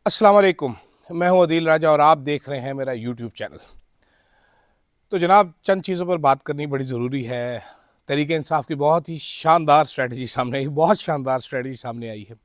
अस्सलाम वालेकुम। मैं हूं अदील राजा और आप देख रहे हैं मेरा यूट्यूब चैनल। तो जनाब, चंद चीज़ों पर बात करनी बड़ी ज़रूरी है। तहरीक इंसाफ की बहुत ही शानदार स्ट्रेटजी सामने आई, बहुत शानदार स्ट्रेटजी सामने आई है।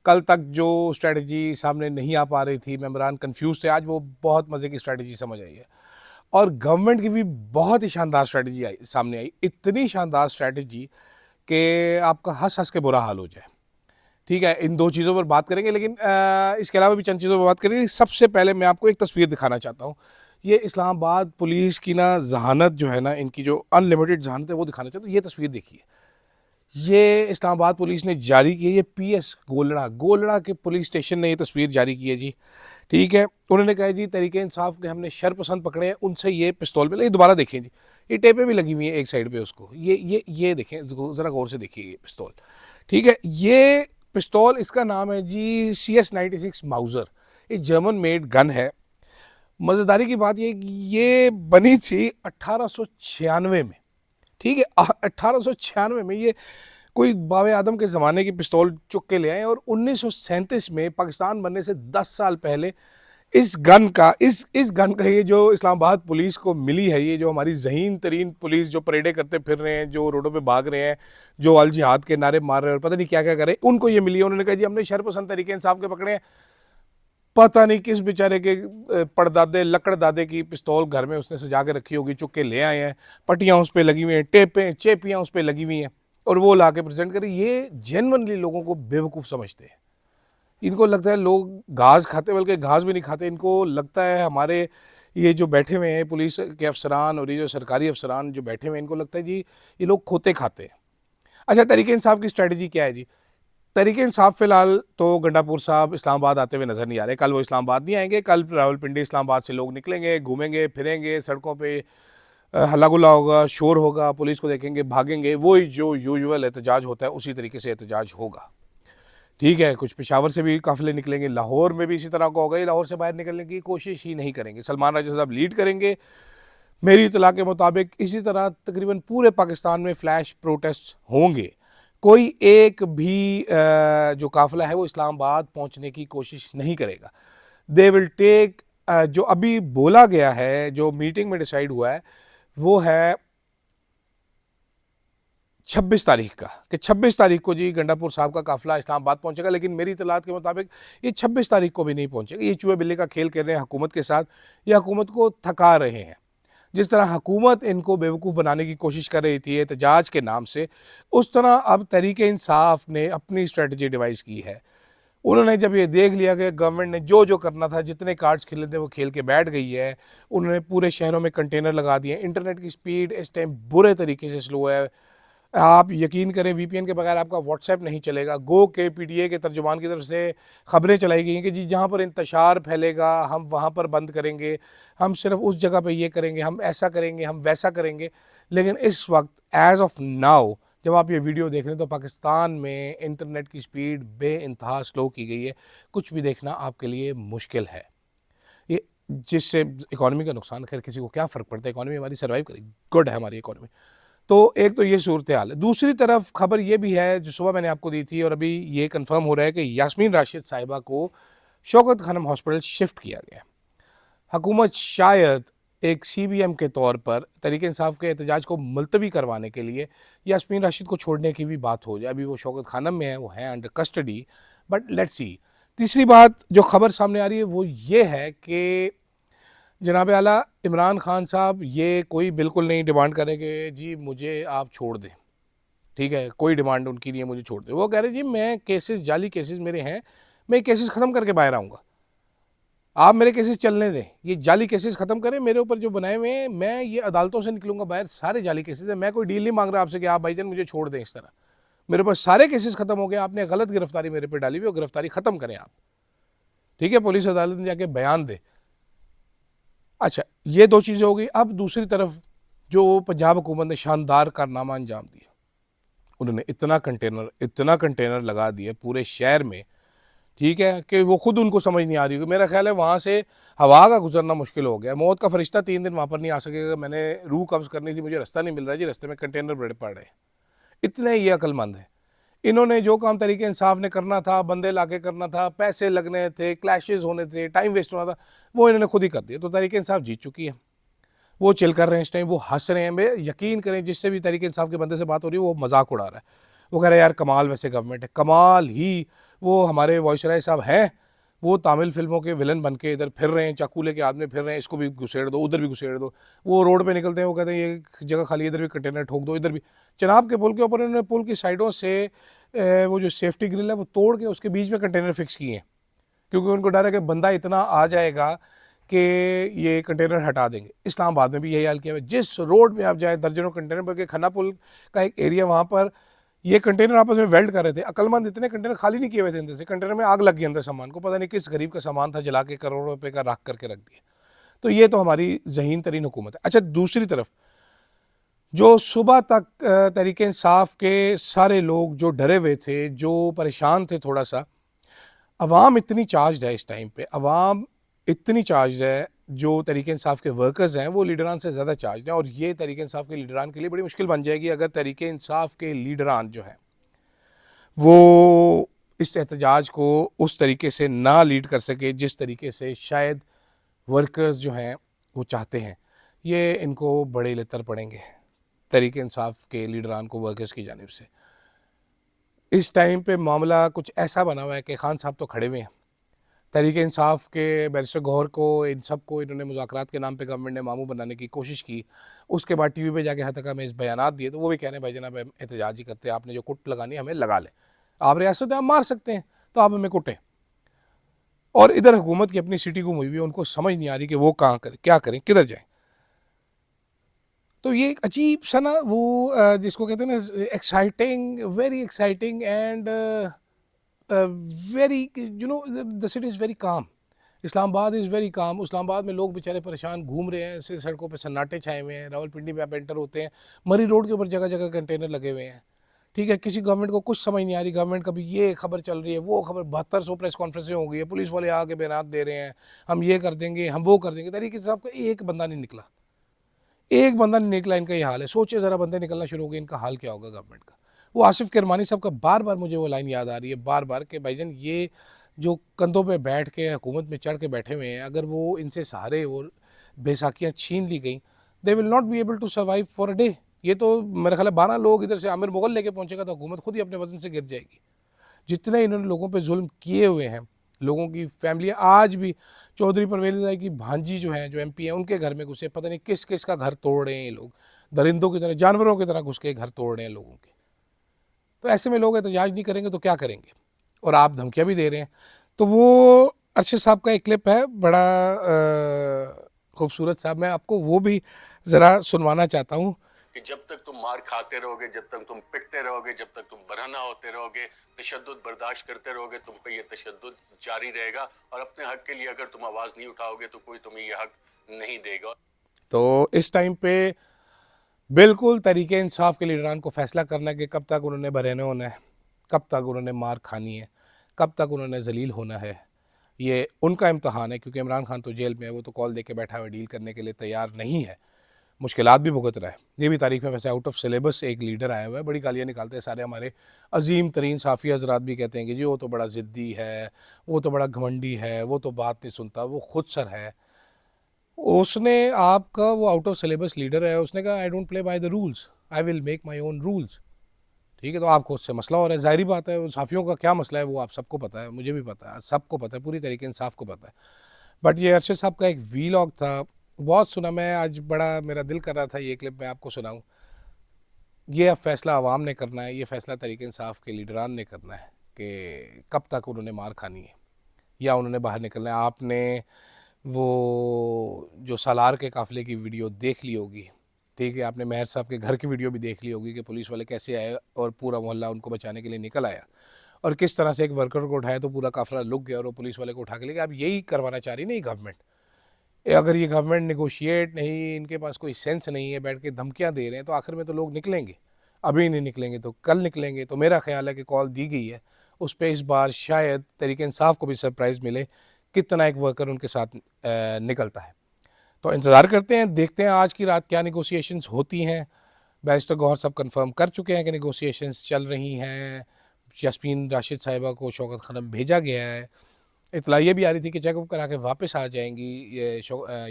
कल तक जो स्ट्रेटजी सामने नहीं आ पा रही थी, मेंबरान कंफ्यूज थे, आज वो बहुत मज़े की स्ट्रेटजी समझ आई है। और गवर्नमेंट की भी बहुत ही शानदार स्ट्रेटजी आई सामने आई, इतनी शानदार स्ट्रेटजी कि आपका हंस हंस के बुरा हाल हो जाए। ठीक है, इन दो चीज़ों पर बात करेंगे, लेकिन इसके अलावा भी चंद चीज़ों पर बात करेंगे। सबसे पहले मैं आपको एक तस्वीर दिखाना चाहता हूँ। ये इस्लामाबाद पुलिस की ना जहानत जो है ना, इनकी जो अनलिमिटेड जहानत है वो दिखाना चाहता हूँ। ये तस्वीर देखिए, ये इस्लामाबाद पुलिस ने जारी की है। ये पीएस गोलड़ा गोलड़ा के पुलिस स्टेशन ने ये तस्वीर जारी की है जी। ठीक है, उन्होंने कहा जी तरीके इंसाफ के हमने शरपसंद पकड़े हैं, उनसे ये पिस्तौल मिले। ये दोबारा देखें जी, ये टेपें भी लगी हुई हैं एक साइड पे उसको। ये देखें ज़रा गौर से देखिए ये पिस्तौल। ठीक है, ये पिस्तौल, इसका नाम है जी CS-96 माउजर। ये जर्मन मेड गन है। मज़ेदारी की बात ये बनी थी 1896 में। ठीक है, 1896 में ये कोई बावे आदम के ज़माने की पिस्तौल चुक के ले आए और 1937 में पाकिस्तान बनने से 10 साल पहले इस गन का ये जो इस्लामाबाद पुलिस को मिली है, ये जो हमारी ज़हीन तरीन पुलिस जो परेडें करते फिर रहे हैं, जो रोडों पे भाग रहे हैं, जो अल जिहाद के नारे मार रहे हैं और पता नहीं क्या क्या कर रहे हैं, उनको ये मिली है। उन्होंने कहा जी हमने शरपसंद तरीके इंसाफ के पकड़े हैं। पता नहीं किस बेचारे के पड़दादे लकड़ दादे की पिस्तौल घर में उसने सजा के रखी होगी, चुक के ले आए हैं। पट्टियाँ उस पर लगी हुई हैं, टेपें चेपियाँ उस पर लगी हुई हैं और वो ला के प्रेजेंट करें। ये जेनवनली लोगों को बेवकूफ़ समझते हैं। इनको लगता है लोग घास खाते, बल्कि घास भी नहीं खाते। इनको लगता है हमारे ये जो बैठे हुए हैं पुलिस के अफसरान और ये जो सरकारी अफसरान जो बैठे हुए हैं, इनको लगता है जी ये लोग खोते खाते हैं। अच्छा, तहरीक इंसाफ की स्ट्रेटजी क्या है जी? तहरीक इंसाफ फिलहाल तो गंडापुर साहब इस्लामाबाद आते हुए नज़र नहीं आ रहे। कल वो इस्लामाबाद नहीं आएंगे। कल रावलपिंडी इस्लामाबाद से लोग निकलेंगे, घूमेंगे फिरेंगे, सड़कों पे हल्ला गुल्ला होगा, शोर होगा, पुलिस को देखेंगे भागेंगे। वही जो यूजुअल एहतजाज होता है उसी तरीके से एहतजाज होगा। ठीक है, कुछ पेशावर से भी काफ़िले निकलेंगे, लाहौर में भी इसी तरह का होगा। ये लाहौर से बाहर निकलने की कोशिश ही नहीं करेंगे। सलमान राजा साहब लीड करेंगे। मेरी इतला के मुताबिक इसी तरह तकरीबन पूरे पाकिस्तान में फ्लैश प्रोटेस्ट होंगे। कोई एक भी जो काफ़िला है वो इस्लामाबाद पहुंचने की कोशिश नहीं करेगा। दे विल टेक, जो अभी बोला गया है, जो मीटिंग में डिसाइड हुआ है, वो है 26 तारीख का, कि 26 तारीख को जी गंडापुर साहब का काफिला इस्लामाबाद पहुंचेगा। लेकिन मेरी इतलात के मुताबिक ये 26 तारीख को भी नहीं पहुंचेगा। ये चूहे बिल्ली का खेल कर रहे हैं हुकूमत के साथ। ये हुकूमत को थका रहे हैं। जिस तरह हुकूमत इनको बेवकूफ़ बनाने की कोशिश कर रही थी एहतजाज के नाम से, उस तरह अब तहरीक इंसाफ ने अपनी स्ट्रेटजी डिवाइस की है। उन्होंने जब ये देख लिया कि गवर्नमेंट ने जो जो करना था, जितने कार्ड्स खेले थे वो खेल के बैठ गई है, उन्होंने पूरे शहरों में कंटेनर लगा दिए। इंटरनेट की स्पीड इस टाइम बुरे तरीके से स्लो है। आप यकीन करें, वीपीएन के बगैर आपका व्हाट्सएप नहीं चलेगा। गो के पीटीए के तर्जुमान की तरफ से खबरें चलाई गई हैं कि जी जहाँ पर इंतशार फैलेगा हम वहाँ पर बंद करेंगे, हम सिर्फ उस जगह पे ये करेंगे, हम ऐसा करेंगे, हम वैसा करेंगे। लेकिन इस वक्त एज ऑफ नाउ जब आप ये वीडियो देख रहे हैं तो पाकिस्तान में इंटरनेट की स्पीड बेइंतहा स्लो की गई है। कुछ भी देखना आपके लिए मुश्किल है। ये जिससे इकॉनमी का नुकसान, खैर किसी को क्या फ़र्क पड़ता है, इकॉनमी हमारी सर्वाइव करेगी, गुड है हमारी इकॉनमी। तो एक तो ये सूरत हाल है। दूसरी तरफ खबर ये भी है जो सुबह मैंने आपको दी थी और अभी ये कंफर्म हो रहा है कि यास्मीन राशिद साहिबा को शौकत खानम हॉस्पिटल शिफ्ट किया गया। हुकूमत शायद एक CBM के तौर पर तहरीक इंसाफ के एहतजाज को मुलतवी करवाने के लिए यास्मीन राशिद को छोड़ने की भी बात हो जाए। अभी वो शौकत खानम में है, वो है under custody, but let's see. तीसरी बात जो खबर सामने आ रही है वो ये है कि जनाब आला इमरान खान साहब ये कोई बिल्कुल नहीं डिमांड करेंगे जी मुझे आप छोड़ दें। ठीक है, कोई डिमांड उनकी नहीं है मुझे छोड़ दें। वो कह रहे जी मैं केसेस, जाली केसेस मेरे हैं, मैं केसेस ख़त्म करके बाहर आऊँगा, आप मेरे केसेस चलने दें। ये जाली केसेस ख़त्म करें मेरे ऊपर जो बनाए हुए हैं, मैं ये अदालतों से निकलूँगा बाहर। सारे जाली केसेस हैं। मैं कोई डील नहीं मांग रहा आपसे कि आप भाईजान मुझे छोड़ दें। इस तरह मेरे ऊपर सारे केसेस ख़त्म हो गए। आपने गलत गिरफ्तारी मेरे पे डाली हुई, वो गिरफ्तारी ख़त्म करें आप। ठीक है, पुलिस अदालत में जाके बयान दे। अच्छा, ये दो चीज़ें हो गई। अब दूसरी तरफ जो पंजाब हुकूमत ने शानदार कारनामा अंजाम दिया, उन्होंने इतना कंटेनर लगा दिए पूरे शहर में। ठीक है, कि वो खुद उनको समझ नहीं आ रही। मेरा ख्याल है वहाँ से हवा का गुजरना मुश्किल हो गया। मौत का फरिश्ता 3 दिन वहाँ पर नहीं आ सकेगा। मैंने रूह कब्ज़ करनी थी, मुझे रास्ता नहीं मिल रहा जी, रास्ते में कंटेनर बड़े पड़ रहे हैं। इतने ये अक्लमंद है। इन्होंने जो काम तरीके इंसाफ ने करना था, बंदे लाके करना था, पैसे लगने थे, क्लैशेस होने थे, टाइम वेस्ट होना था, वो इन्होंने खुद ही कर दिया। तो तरीके इंसाफ जीत चुकी है, वो चिल कर रहे हैं इस टाइम, वो हंस रहे हैं। मैं यकीन करें, जिससे भी तरीके इंसाफ के बंदे से बात हो रही है वो मजाक उड़ा रहा है। वो कह रहा है यार कमाल वैसे गवर्नमेंट है, कमाल ही। वो हमारे वॉइसराय साहब हैं, वो तमिल फिल्मों के विलन बन के इधर फिर रहे हैं, चाकू लेके आदमी फिर रहे हैं, इसको भी घुसेड़ दो, उधर भी घुसेड़ दो। वो रोड पे निकलते हैं, वो कहते हैं ये जगह खाली, इधर भी कंटेनर ठोक दो, इधर भी। चिनाब के पुल के ऊपर उन्होंने पुल की साइडों से वो जो सेफ्टी ग्रिल है वो तोड़ के उसके बीच में कंटेनर फिक्स किए हैं, क्योंकि उनको डर है कि बंदा इतना आ जाएगा कि ये कंटेनर हटा देंगे। इस्लामाबाद में भी यही हाल किया है। जिस रोड में आप जाए दर्जनों कंटेनर, बल्कि खन्ना पुल का एक एरिया, वहाँ पर ये कंटेनर आपस में वेल्ड कर रहे थे। अकलमंद इतने कंटेनर खाली नहीं किए हुए थे अंदर से, कंटेनर में आग लग गई अंदर सामान को, पता नहीं किस गरीब का सामान था, जला के करोड़ों रुपए का राख करके रख दिया। तो ये तो हमारी ज़हीन तरीन हुकूमत है। अच्छा, दूसरी तरफ जो सुबह तक तरीके इंसाफ के सारे लोग जो डरे हुए थे, जो परेशान थे थोड़ा सा, अवाम इतनी चार्ज है इस टाइम पे, अवाम इतनी चार्ज है, जो तरीके इंसाफ के वर्कर्स हैं वो लीडरान से ज़्यादा चार्ज हैं। और ये तरीके इंसाफ के लीडरान के लिए बड़ी मुश्किल बन जाएगी अगर तरीके इंसाफ के लीडरान जो है वो इस एहतजाज को उस तरीके से ना लीड कर सके जिस तरीके से शायद वर्कर्स जो हैं वो चाहते हैं। ये इनको बड़े लेतर पड़ेंगे तरीके इंसाफ के लीडरान को वर्कर्स की जानिब से। इस टाइम पे मामला कुछ ऐसा बना हुआ है कि खान साहब तो खड़े हुए हैं, तहरीक इंसाफ के बैरिस्टर गौहर को, इन सब को इन्होंने मुज़ाकरात के नाम पे गवर्नमेंट ने मामू बनाने की कोशिश की। उसके बाद टीवी पे जाके हतका में इस बयानात दिए, तो वो भी कह रहे हैं भाई जनाब हम एहतजाज ही करते हैं, आपने जो कुट लगानी है हमें लगा लें, आप रियासत में आप मार सकते हैं तो आप हमें कुटें। और इधर हुकूमत की अपनी सिटी को हुई हुई है, उनको समझ नहीं आ रही कि वो कहाँ करें, क्या करें, किधर जाएँ। तो ये एक अजीब सा ना वो जिसको कहते हैं ना exciting, very exciting and very, you know, the city is very calm. Islamabad is very calm. Islamabad में लोग बेचारे परेशान घूम रहे हैं, ऐसे सड़कों पे सन्नाटे छाए हुए हैं। रावलपिंडी में आप एंटर होते हैं, मरी रोड के ऊपर जगह जगह कंटेनर लगे हुए हैं। ठीक है, किसी गवर्नमेंट को कुछ समझ नहीं आ रही। गवर्नमेंट कभी ये खबर चल रही है, वो खबर, 7200 प्रेस कॉन्फ्रेंसें हो गई है, पुलिस वाले आके बयान दे रहे हैं, हम ये कर देंगे, हम वो कर देंगे। तरीके साहब का एक बंदा नहीं निकला, एक बंदा नहीं निकला। इनका ये हाल है। सोचिए ज़रा, बंदे निकलना शुरू हो गए, इनका हाल क्या होगा गवर्नमेंट का। वो आसिफ किरमानी साहब का बार बार मुझे वो लाइन याद आ रही है, बार बार, कि भाईजान ये जो कंधों पे बैठ के हुकूमत में चढ़ के बैठे हुए हैं, अगर वो इनसे सहारे और बेसाखियाँ छीन ली गई, they will not be able to survive for a day. ये तो मेरा ख्याल है 12 लोग इधर से आमिर मुगल लेके पहुंचेगा तो हुकूमत खुद ही अपने वजन से गिर जाएगी। जितने इन्होंने लोगों पे जुल्म किए हुए हैं, लोगों की फैमिलियाँ आज भी, चौधरी परवेज़ की भांजी जो है, जो एमपी है, उनके घर में घुसे, पता नहीं किस किस का घर तोड़ रहे हैं ये लोग, दरिंदों की तरह, जानवरों की तरह घुस के घर तोड़ रहे हैं लोगों के। तो ऐसे में लोग एहतजाज नहीं करेंगे तो क्या करेंगे, और आप धमकियाँ भी दे रहे हैं। तो वो अरशद साहब का एक क्लिप है, बड़ा खूबसूरत साहब, मैं आपको वो भी ज़रा सुनवाना चाहता हूँ। कि जब तक तुम मार खाते रहोगे, जब तक तुम पिटते रहोगे, जब तक तुम बरहना होते रहोगे, तशद्दुद बर्दाश्त करते रहोगे, तुम पे ये तशद्दुद जारी रहेगा। और अपने हक के लिए अगर तुम आवाज़ नहीं उठाओगे तो कोई तुम्हें ये हक नहीं देगा। तो इस टाइम पे बिल्कुल तरीके इंसाफ के लीडरान को फैसला करना है कि कब तक उन्होंने बरहने होना है, कब तक उन्होंने मार खानी है, कब तक उन्होंने जलील होना है। ये उनका इम्तहान है, क्योंकि इमरान खान तो जेल में है, वो तो कॉल दे के बैठा हुआ, डील करने के लिए तैयार नहीं है, मुश्किलात भी भुगत रहा है। ये भी तारीख में वैसे आउट ऑफ सिलेबस एक लीडर आया हुआ है, बड़ी गालियाँ निकालते हैं सारे हमारे अजीम तरीन साफ़ी हजरात भी कहते हैं कि जी वो तो बड़ा ज़िद्दी है, वो तो बड़ा घमंडी है, वो तो बात नहीं सुनता, वो खुद सर है। उसने, आपका वो आउट ऑफ सिलेबस लीडर है, उसने कहा I don't play by the rules, I will make my own rules. ठीक है, तो आपको उससे मसला हो रहा है, ज़ाहिरी बात है। साफ़ियों का क्या मसला है वो आप सबको पता है, मुझे भी पता है, सबको पता है, पूरी तरीके इंसाफ को पता है। बट ये अरशद साहब का एक वीलॉग था, बहुत सुना मैं, आज बड़ा मेरा दिल कर रहा था ये क्लिप मैं आपको सुनाऊं। ये अब फैसला आवाम ने करना है, ये फैसला तरीके इंसाफ के लीडरान ने करना है कि कब तक उन्होंने मार खानी है या उन्होंने बाहर निकलना है। आपने वो जो सालार के काफ़िले की वीडियो देख ली होगी, ठीक है, आपने मेहर साहब के घर की वीडियो भी देख ली होगी कि पुलिस वाले कैसे आए और पूरा मोहल्ला उनको बचाने के लिए निकल आया, और किस तरह से एक वर्कर को उठाया तो पूरा काफिला लुक गया और वो पुलिस वाले को उठा के ले गया। अब यही करवाना चाह रही नहीं गवर्नमेंट। अगर ये गवर्नमेंट नेगोशिएट नहीं, इनके पास कोई सेंस नहीं है, बैठ के धमकियां दे रहे हैं, तो आखिर में तो लोग निकलेंगे। अभी नहीं निकलेंगे तो कल निकलेंगे। तो मेरा ख्याल है कि कॉल दी गई है, उस पर इस बार शायद तरीके इंसाफ को भी सरप्राइज़ मिले, कितना एक वर्कर उनके साथ निकलता है। तो इंतज़ार करते हैं, देखते हैं आज की रात क्या निगोशिएशंस होती हैं। बैरिस्टर गौहर साहब कंफर्म कर चुके हैं कि निगोशिएशंस चल रही हैं, यास्मीन राशिद साहिबा को शौकत खानम भेजा गया है। इतला ये भी आ रही थी कि चेकअप करा के वापस आ जाएंगी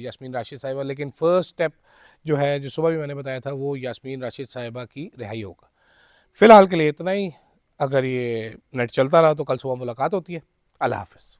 यास्मीन राशिद साहिबा, लेकिन फ़र्स्ट स्टेप जो है, जो सुबह भी मैंने बताया था, वो यास्मीन राशिद साहिबा की रिहाई होगा। फ़िलहाल के लिए इतना ही। अगर ये नेट चलता रहा तो कल सुबह मुलाकात होती है। अल्लाह हाफ़िज़।